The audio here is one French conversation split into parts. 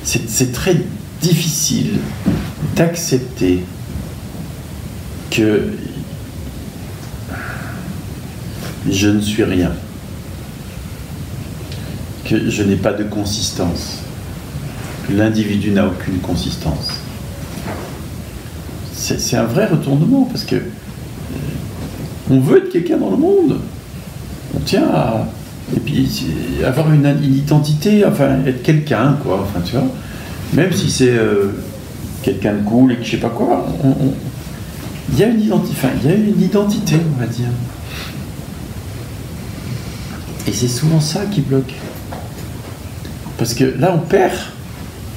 c'est très difficile d'accepter que je ne suis rien, que je n'ai pas de consistance, que l'individu n'a aucune consistance. C'est un vrai retournement, parce que on veut être quelqu'un dans le monde, on tient à, et puis avoir une identité, enfin être quelqu'un, quoi, enfin tu vois, même si c'est quelqu'un de cool et que je sais pas quoi, il y a une identité, on va dire. Et c'est souvent ça qui bloque. Parce que là, on perd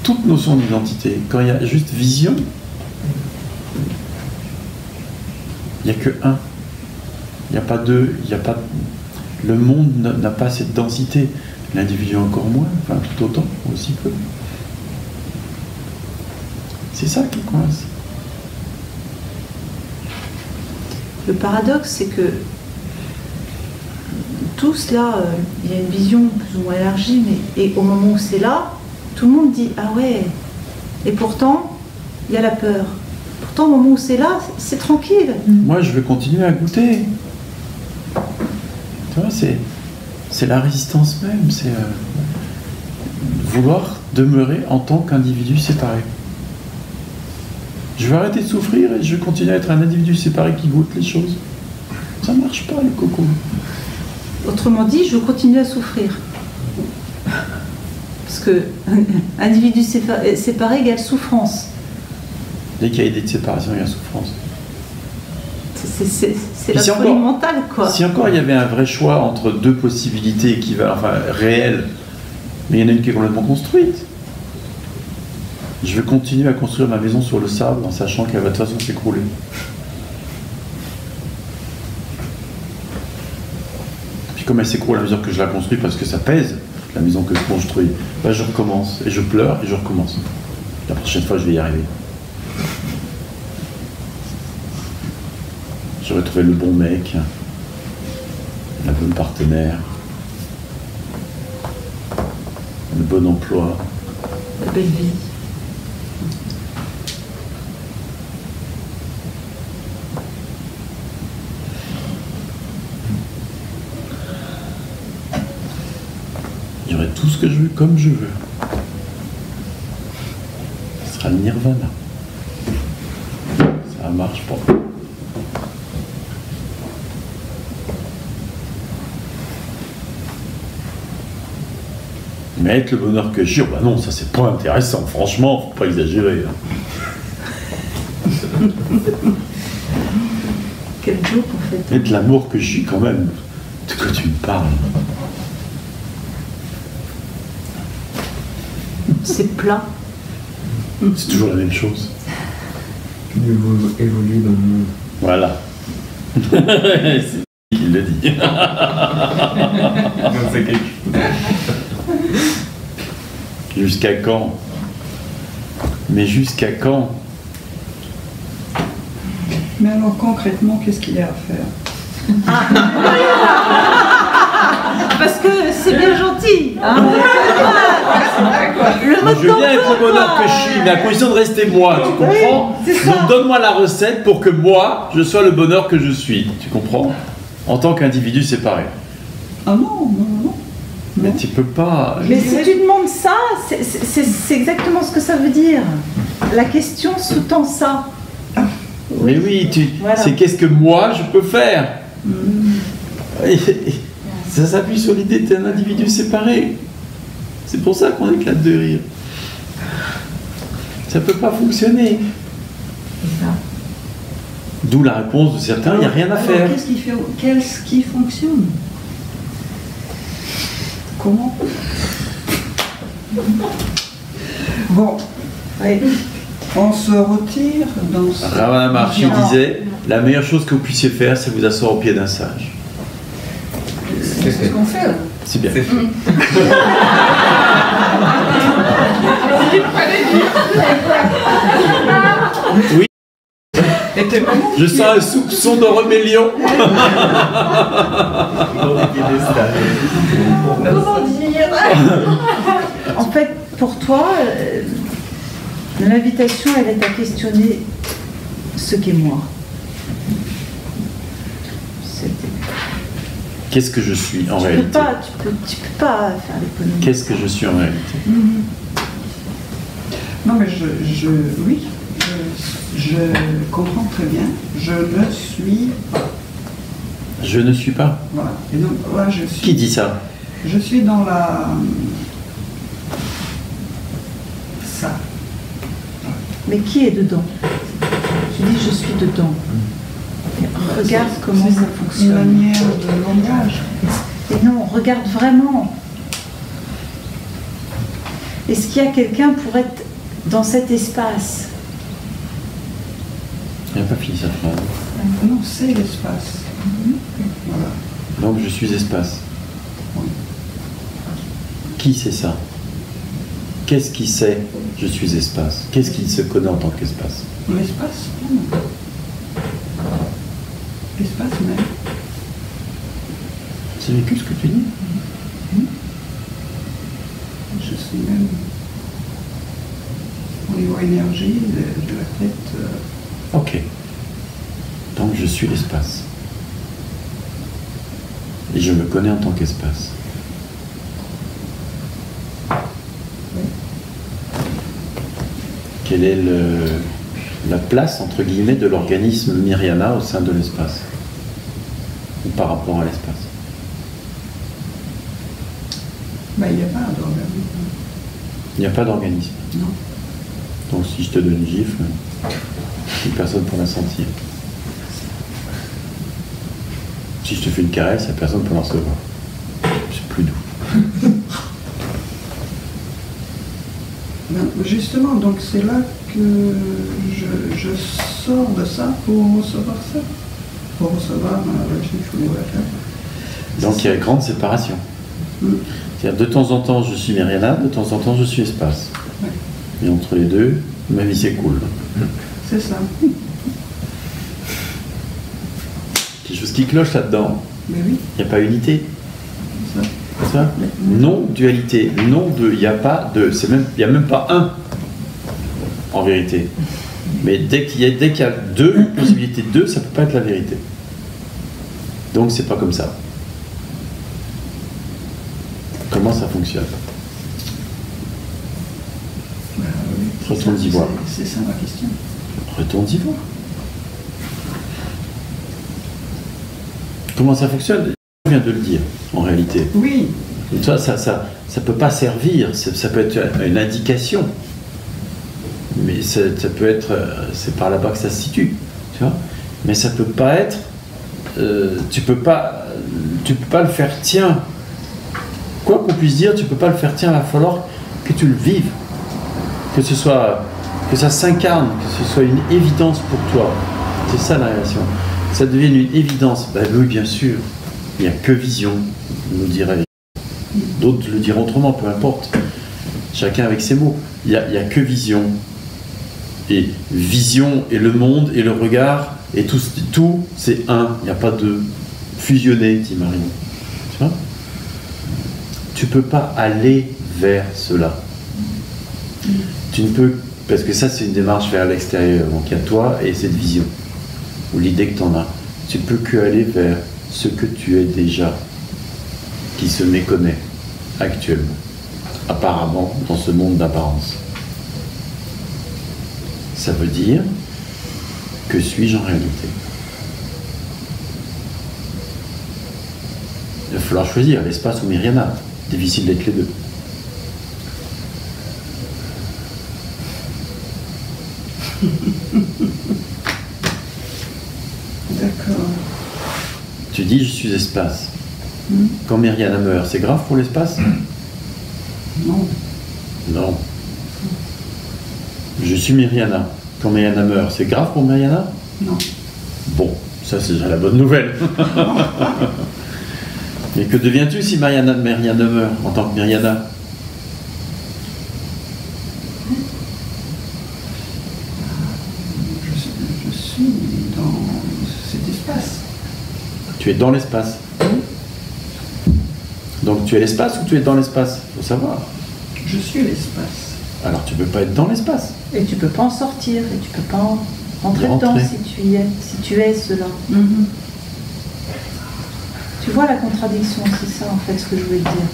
toute notion d'identité. Quand il y a juste vision, il n'y a que un. Il n'y a pas deux. Il n'y a pas... Le monde n'a pas cette densité. L'individu encore moins, enfin tout autant, aussi peu. C'est ça qui coince. Le paradoxe, c'est que tout cela, il y a une vision plus ou moins élargie, mais et au moment où c'est là, tout le monde dit « Ah ouais !» Et pourtant, il y a la peur. Pourtant, au moment où c'est là, c'est tranquille. Moi, je veux continuer à goûter. Tu vois, c'est la résistance même, c'est vouloir demeurer en tant qu'individu séparé. Je veux arrêter de souffrir et je veux continuer à être un individu séparé qui goûte les choses. Ça ne marche pas, le coco. Autrement dit, je veux continuer à souffrir. Parce que individu séparé égale souffrance. Dès qu'il y a idée de séparation, il y a souffrance. C'est la folie mentale, quoi. Si encore il y avait un vrai choix entre deux possibilités équivalentes, enfin réelles, mais il y en a une qui est complètement construite. Je veux continuer à construire ma maison sur le sable en sachant qu'elle va de toute façon s'écrouler. Puis comme elle s'écroule à mesure que je la construis parce que ça pèse, la maison que je construis, ben je recommence et je pleure et je recommence. La prochaine fois, je vais y arriver. J'aurais trouvé le bon mec, la bonne partenaire, le bon emploi. La belle vie. J'aurai tout ce que je veux comme je veux. Ce sera le nirvana. Ça marche pas. Mais être le bonheur que j'ai, bah non, ça c'est pas intéressant, franchement, faut pas exagérer. Quel joke en fait. Être l'amour que j'ai quand même, de quoi tu me parles? C'est plat. C'est toujours la même chose. Évoluer dans le monde. Voilà. C'est lui qui le dit. C'est quelque chose. Jusqu'à quand? Mais jusqu'à quand? Mais alors concrètement, qu'est-ce qu'il y a à faire? Parce que c'est bien gentil. Hein. Le mode je viens être le bonheur que je suis, mais à condition de rester moi, tu comprends? Donc donne-moi la recette pour que moi, je sois le bonheur que je suis, tu comprends? En tant qu'individu séparé. Ah non, non, non. Mais tu peux pas... Mais si tu demandes ça, c'est exactement ce que ça veut dire. La question sous-tend ça. Mais oui, voilà. C'est qu'est-ce que moi je peux faire? Ça s'appuie sur l'idée d'être un individu séparé. C'est pour ça qu'on éclate de rire. Ça peut pas fonctionner. D'où la réponse de certains, il n'y a rien à faire. Qu'est-ce qui fonctionne? Comment? Bon, allez, on se retire dans ce... Ravana Maharshi disait, la meilleure chose que vous puissiez faire, c'est vous asseoir au pied d'un sage. C'est ce qu'on fait, là. C'est bien. Oui. Je sens un soupçon de rébellion. Comment dire? En fait, pour toi, l'invitation, elle est à questionner ce qu'est moi. Qu'est-ce que je suis en réalité? Tu peux pas faire l'économie. Qu'est-ce que je suis en réalité? Non, mais oui, je comprends très bien. Je ne suis pas. Je ne suis pas. Voilà. Et donc, là, je suis. Qui dit ça? Je suis dans la. Ça. Mais qui est dedans? Tu dis je suis dedans. Regarde comment ça fonctionne. Une manière de langage. Et non, regarde vraiment. Est-ce qu'il y a quelqu'un pour être dans cet espace? Il n'a pas fini sa phrase. Non, c'est l'espace. Voilà. Donc je suis espace. Oui. Qui sait ça? Qu'est-ce qui sait je suis espace? Qu'est-ce qui se connaît en tant qu'espace? L'espace même. L'espace même. C'est vécu ce que tu dis? Je suis même au niveau énergie de la tête. Ok. Donc je suis l'espace. Et je me connais en tant qu'espace. Quelle est la place, entre guillemets, de l'organisme Myriana au sein de l'espace? Ou par rapport à l'espace? Ben, il n'y a pas d'organisme. Il n'y a pas d'organisme. Non. Donc si je te donne une gifle, plus personne pour la sentir. Si je te fais une caresse, il n'y a personne pour la recevoir. C'est plus doux. Ben, justement, donc c'est là que je sors de ça pour recevoir ça. Pour recevoir le chiffre ou la carte. Donc il y a une grande séparation. C'est-à-dire de temps en temps je suis Myriana, de temps en temps je suis espace. Ouais. Et entre les deux, ma vie s'écoule. C'est ça. Quelque chose qui cloche là-dedans. Mais oui, Il n'y a pas unité. c'est ça. C'est ça? Non dualité, non deux. Il n'y a pas deux. Il n'y a même pas un en vérité. Mais dès qu'il y a deux, une possibilité de deux, ça ne peut pas être la vérité. Donc c'est pas comme ça. Comment ça fonctionne? Ben, oui, c'est Retourne ça, d'y voir. C'est ça ma question. Retourne d'y voir. Comment ça fonctionne? Je viens de le dire, en réalité. Oui, Ça peut pas servir, ça peut être une indication. Mais ça peut être, c'est par là-bas que ça se situe, tu vois. Mais ça peut pas être, tu peux pas le faire tien. Quoi qu'on puisse dire, tu peux pas le faire tien. Il va falloir que tu le vives, que ça s'incarne, que ce soit une évidence pour toi. C'est ça la relation. Ça devienne une évidence. Ben oui, bien sûr. Il n'y a que vision, nous dirait. D'autres le diront autrement, peu importe. Chacun avec ses mots. Il n'y a que vision. Et vision et le monde et le regard et tout c'est un. Il n'y a pas de fusionner, dit Marion. Tu vois? Tu ne peux pas aller vers cela. Tu ne peux, parce que ça c'est une démarche vers l'extérieur. Donc il y a toi et cette vision, ou l'idée que tu en as. Tu ne peux que aller vers ce que tu es déjà, qui se méconnaît actuellement, apparemment, dans ce monde d'apparence. Ça veut dire, que suis-je en réalité? Il va falloir choisir l'espace ou Myriana. Difficile d'être les deux. d'accord. Tu dis je suis espace. Quand Myriana meurt, c'est grave pour l'espace? Non. Non. Je suis Myriana. Quand Myriana meurt, c'est grave pour Myriana? Non. Bon, ça c'est déjà la bonne nouvelle. Mais que deviens-tu si Myriana meurt en tant que Myriana? Je suis dans cet espace. Tu es dans l'espace. Donc tu es l'espace ou tu es dans l'espace? Il faut savoir. Je Je suis l'espace. Alors tu peux pas être dans l'espace. Et tu peux pas en sortir, et tu peux pas rentrer Rentrer. dedans si tu es cela. Tu vois la contradiction, c'est ça en fait ce que je voulais te dire.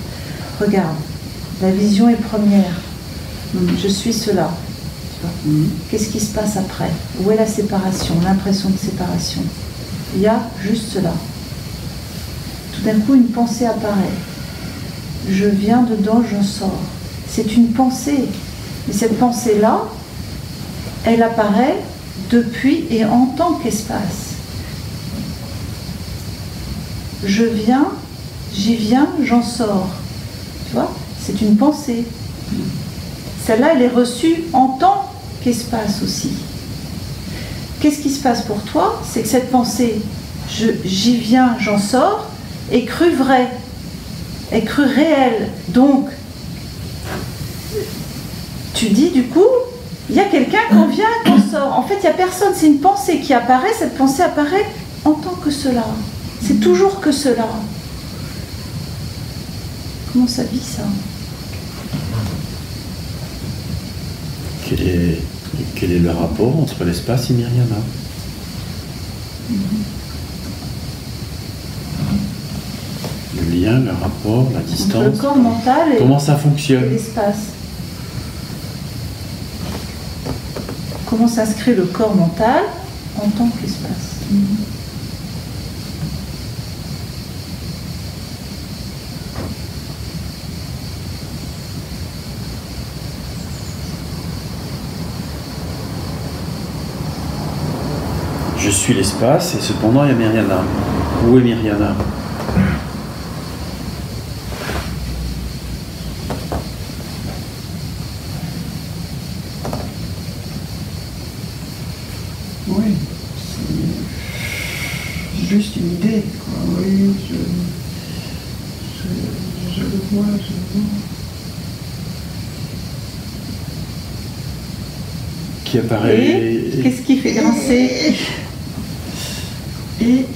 Regarde, la vision est première. Je suis cela. Tu vois. Qu'est-ce qui se passe après? Où est la séparation, l'impression de séparation? Il y a juste cela. Tout d'un coup, une pensée apparaît. Je viens dedans, j'en sors. C'est une pensée. Mais cette pensée-là, elle apparaît depuis et en tant qu'espace. Je viens, j'y viens, j'en sors. Tu vois? C'est une pensée. Celle-là, elle est reçue en tant qu'espace aussi. Qu'est-ce qui se passe pour toi? C'est que cette pensée, j'y viens, j'en sors, est crue vraie, est crue réelle. Donc, tu dis du coup, il y a quelqu'un qu'on vient, qu'on sort. En fait, il n'y a personne, c'est une pensée qui apparaît, cette pensée apparaît en tant que cela. C'est toujours que cela. Comment ça vit ça? Quel est le rapport entre l'espace et Myriana? Le lien, le rapport, la Entre distance. le corps mental et Comment ça fonctionne? l'espace. Comment s'inscrit le corps mental en tant qu'espace? Je suis l'espace et cependant il y a Myriana. Où est Myriana? Oui, c'est juste une idée, quoi. Oui, je le vois, je le vois. Qui apparaît. Et qu'est-ce qui fait grincer? Et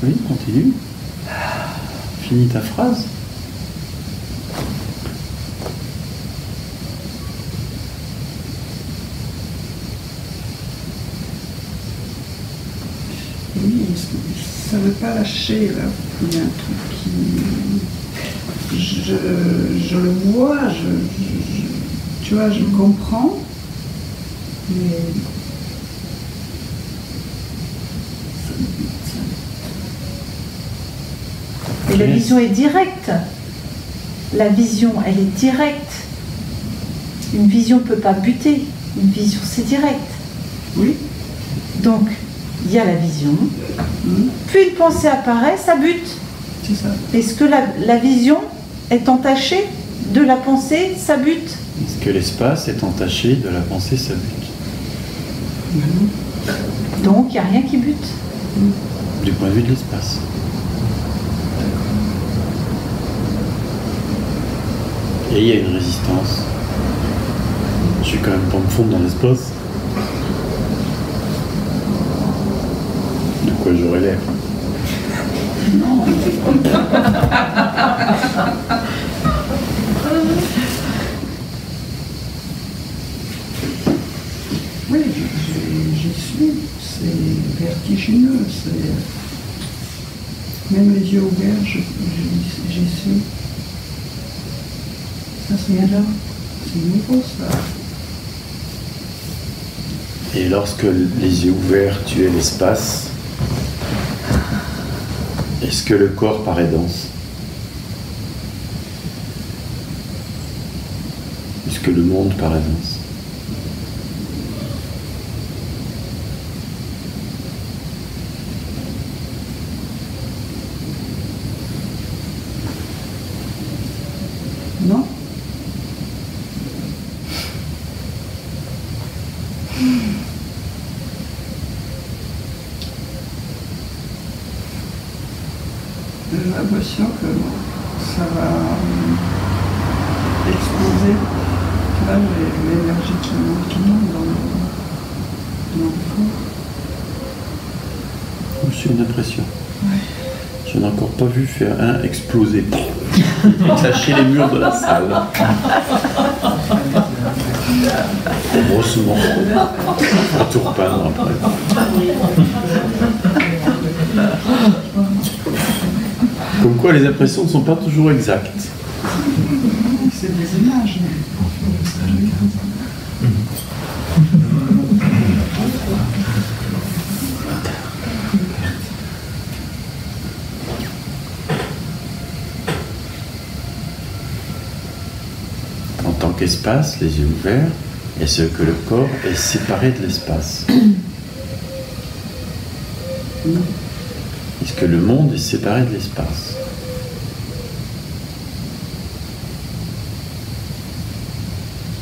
Oui, continue. Finis ta phrase. oui, ça ne veut pas lâcher, là. Il y a un truc qui... Je le vois, tu vois, je comprends, mais... Et la vision est directe. La vision, elle est directe. Une vision ne peut pas buter. Une vision, c'est direct. Oui. Donc, il y a la vision. Puis une pensée apparaît, ça bute. C'est ça. Est-ce que la vision est entachée de la pensée, ça bute? Est-ce que l'espace est entaché de la pensée sa but? Donc, il n'y a rien qui bute. Du point de vue de l'espace. Et il y a une résistance. Je suis quand même pas me fondre dans l'espace. De quoi j'aurais l'air? Non. Oui, j'y suis. C'est vertigineux. Même les yeux ouverts, j'y suis. Ça, c'est alors. C'est nouveau, ça. Et lorsque les yeux ouverts, tu es l'espace, est-ce que le corps paraît dense? Est-ce que le monde paraît dense? Non? J'ai l'impression que ça va exploser. Tu vois, l'énergie qui monte dans le fond. C'est une impression. Ouais. Je J'en ai encore pas vu faire un exploser. Clasher les murs de la salle. Heureusement. On va tout repeindre après. Comme quoi les impressions ne sont pas toujours exactes. C'est des images. En tant qu'espace, les yeux ouverts, est-ce que le corps est séparé de l'espace? Est-ce que le monde est séparé de l'espace?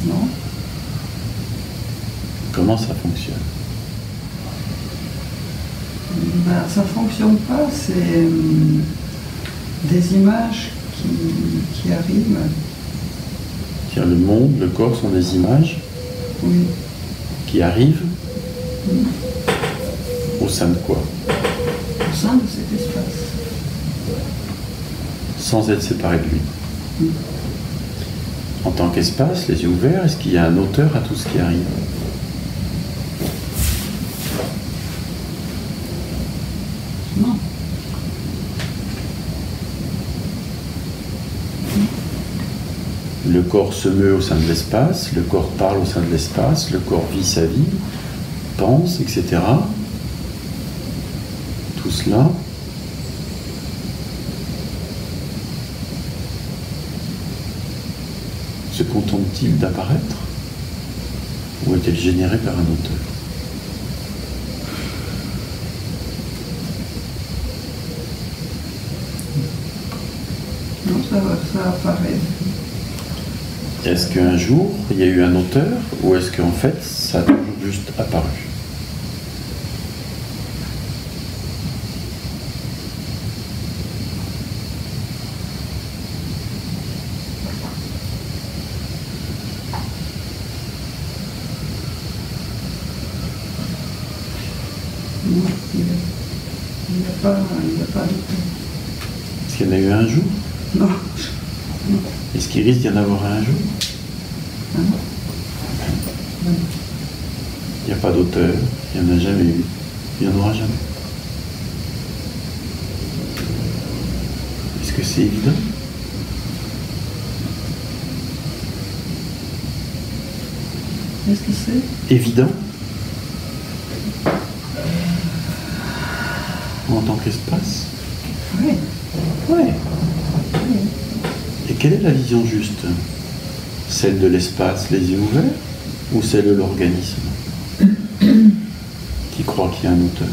Non. Comment ça fonctionne? Ben, ça ne fonctionne pas, c'est des images qui arrivent. C'est-à-dire le monde, le corps sont des images Oui. qui arrivent au sein de quoi? Au sein de cet espace. Sans être séparé de lui. En tant qu'espace, les yeux ouverts, est-ce qu'il y a un auteur à tout ce qui arrive? Non. Le corps se meut au sein de l'espace, le corps parle au sein de l'espace, le corps vit sa vie, pense, etc. Tout cela se contente-t-il d'apparaître ou est-elle générée par un auteur? Non, ça apparaît. Est-ce qu'un jour, il y a eu un auteur ou est-ce qu'en fait, ça a toujours juste apparu? Non, il n'y a pas d'auteur. Est-ce qu'il y en a eu un jour? Non. Est-ce qu'il risque d'y en avoir un jour? Ah non. Il n'y a pas d'auteur, il n'y en a jamais eu, il n'y en aura jamais. Est-ce que c'est évident? Est-ce que c'est Évident? En tant qu'espace? Oui. Ouais. Et quelle est la vision juste? Celle de l'espace, les yeux ouverts, ou celle de l'organisme qui croit qu'il y a un auteur?